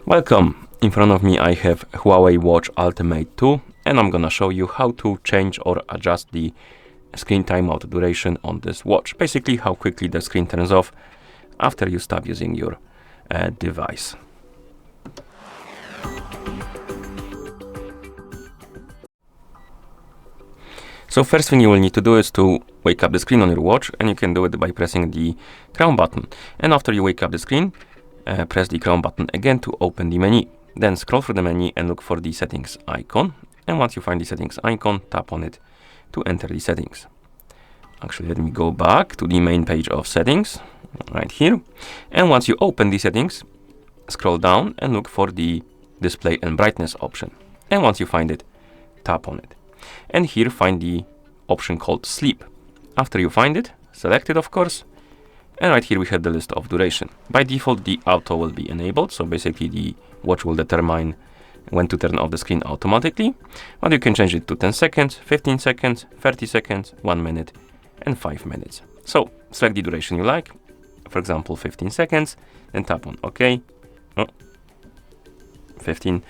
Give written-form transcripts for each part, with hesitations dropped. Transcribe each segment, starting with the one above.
Welcome! In front of me I have HUAWEI Watch Ultimate 2 and I'm gonna show you how to change or adjust the screen timeout duration on this watch. Basically how quickly the screen turns off after you stop using your device. So first thing you will need to do is to wake up the screen on your watch, and you can do it by pressing the crown button. And after you wake up the screen, press the crown button again to open the menu. Then scroll through the menu and look for the settings icon. And once you find the settings icon, tap on it to enter the settings. Actually, let me go back to the main page of settings, right here. And once you open the settings, scroll down and look for the display and brightness option. And once you find it, tap on it. And here find the option called sleep. After you find it, select it of course. And right here we have the list of duration. By default, the auto will be enabled. So basically the watch will determine when to turn off the screen automatically. But you can change it to 10 seconds, 15 seconds, 30 seconds, 1 minute, and 5 minutes. So select the duration you like. For example, 15 seconds, then tap on OK. 15.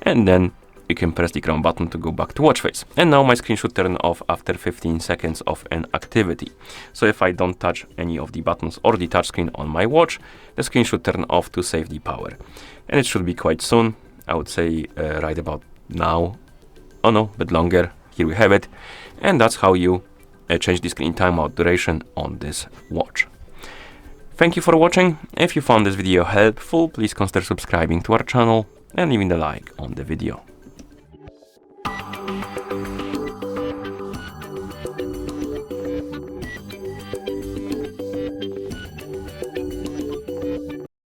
And then you can press the crown button to go back to watch face. And now my screen should turn off after 15 seconds of an activity. So if I don't touch any of the buttons or the touchscreen on my watch, the screen should turn off to save the power. And it should be quite soon. I would say right about now. Oh no, a bit longer. Here we have it. And that's how you change the screen timeout duration on this watch. Thank you for watching. If you found this video helpful, please consider subscribing to our channel and leaving a like on the video.